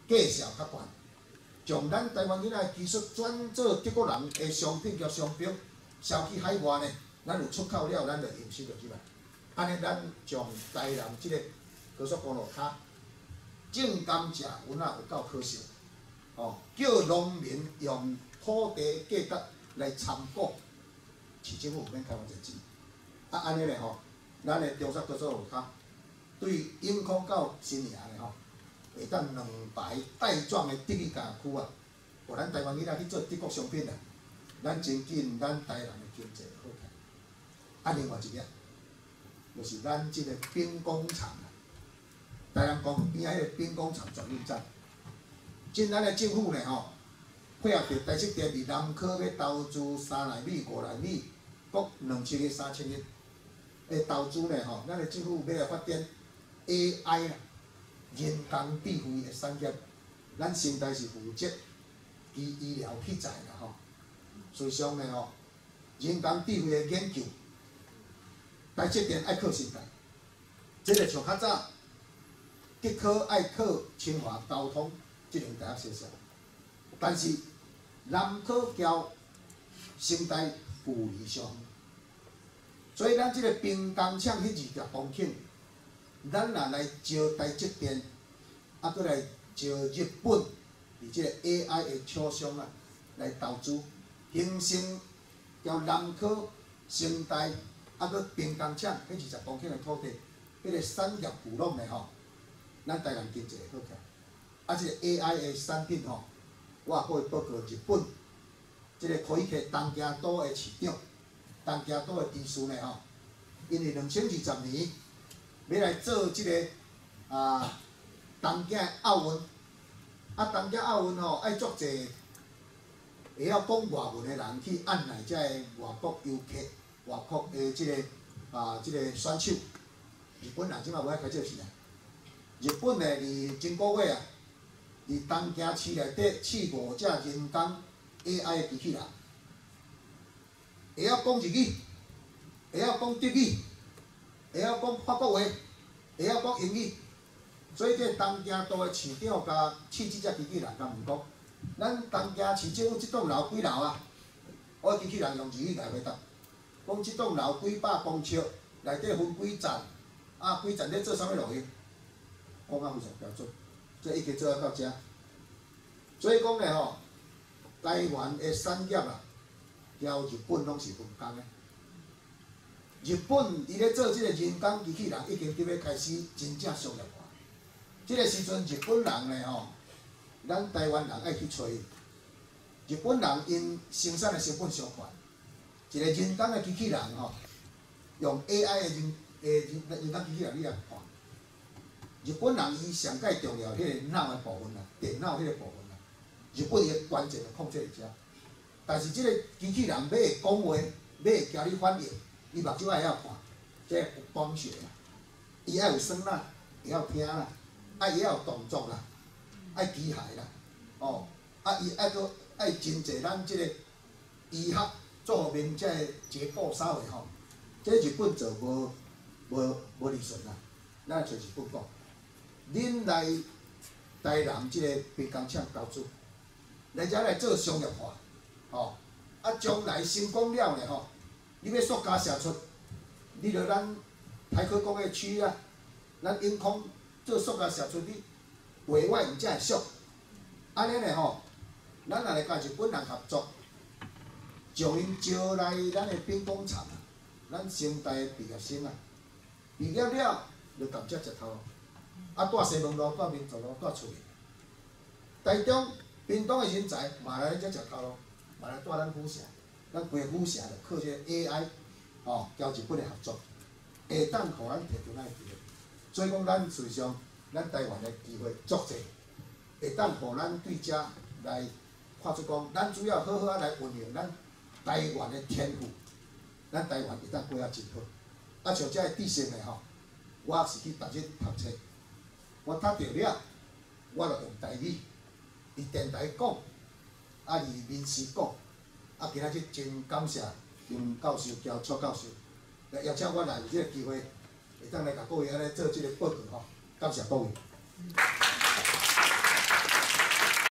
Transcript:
介绍较悬，将咱台湾囡仔技术转做德国人的商品叫商标，销去海外呢，咱有出口了，咱就营收就起来。安尼咱将台南即个高速公路卡种甘蔗园啊有够可惜，哦，叫农民用土地价格来参股，市政府免开发一钱。啊，安尼咧吼，咱的中山高速路卡对永康到新营咧吼，会当两排带状的德语家区啊，互咱台湾囡仔去做德国商品啊，咱真紧咱台南的经济好起来。啊，另外一点，就是咱即个兵工厂啊，台南公园边仔迄个兵工厂转运站，今咱的政府呢吼，配合着台积电伫南科要投资3奈米、5奈米，各2000亿、3000亿的投资呢吼，咱的政府要来发展 AI 啦，人工智慧的产业，咱现在是负责医疗器材啦吼，随上呢吼，人工智慧的研究，台积电爱靠现代，即个像较早，德科爱靠清华交通即两大学校，但是南科交成大富理上，所以咱即个兵工厂迄20公顷，咱若来招台积电，啊，搁来招日本，伫即个 AI 的厂商啊来投资，形成交南科、成大，啊，搁兵工厂迄20公顷的土地，迄个产业聚拢的吼，咱台湾经济会好起来。啊，即个 AI 的产品吼，我也可以报告日本，即个可以去东京都的市长，东京都的知事呢吼，因为2020年要来做即个东京奥运，啊，东京奥运吼爱足济会晓讲外文的人去按来遮个外国游客、外国的即个即个选手，日本人即马无爱开这事啊。日本呢，伫前个月啊，伫东京市内底试5只人工 AI 的机器人，会晓讲日语，会晓讲德语，会晓讲法国话，会晓讲英语。所以这东京都的市长甲试即只机器人，甲问讲，咱东京市政府即栋楼几楼啊？我机器人用日语来回答，讲即栋楼几百公尺，内底分几站，啊，几站咧做啥物路用？讲啊非常标准，这一直做到遮。所以讲咧吼，台湾的产业啊，交日本拢是分工的。日本伊咧做即个人工机器人，已经伫要开始真正商业化。即个时阵，日本人咧吼，咱台湾人爱去找伊。日本人因生产的成本上悬，一个人工的机器人吼，用 AI 的人工机器人，你来看。日本人伊上介重要迄个脑的部分啦，电脑迄个部分啦，日本伊的关键就控制伫遮。但是即个机器人要会讲话，要会交你反应，伊目睭爱晓看，即有光学啦，伊爱有声啦，会晓听啦，啊伊爱有动作啦，爱机械啦，哦，啊伊爱搁爱真济咱即个医学做面即个结构啥货吼，即日本做无利顺啦，咱找日本讲。恁来台南即个兵工厂投资，来遮来做商业化，吼，啊将来成功了呢吼，你要塑胶射出，你着咱台科工业区啊，咱永康做塑胶射出，你外外毋才会俗，安尼呢吼，咱若来甲日本人合作，将因招来咱的兵工厂啊，咱成大毕业生啊，毕业了就甘蔗食头。啊，带西门路、带民族路、带厝里。台中、屏东的人才嘛来遮食头路，嘛来带咱府城，咱规个府城就靠这个 AI， 哦，交日本的合作，会当互咱摕到咱的机会。所以讲，咱事实上，咱台湾的机会足济，会当互咱对遮来看出讲，咱主要好好啊来运用咱台湾的天赋，咱台湾会当过啊真好。啊，像遮个知识的吼，我是去逐日读册。我读着了，我就用台语，伫电台讲，啊，伫面试讲，啊，今仔日真感谢杨教授交蔡教授，来邀请我来有即个机会，会当来甲各位安尼做即个报告吼，感谢各位。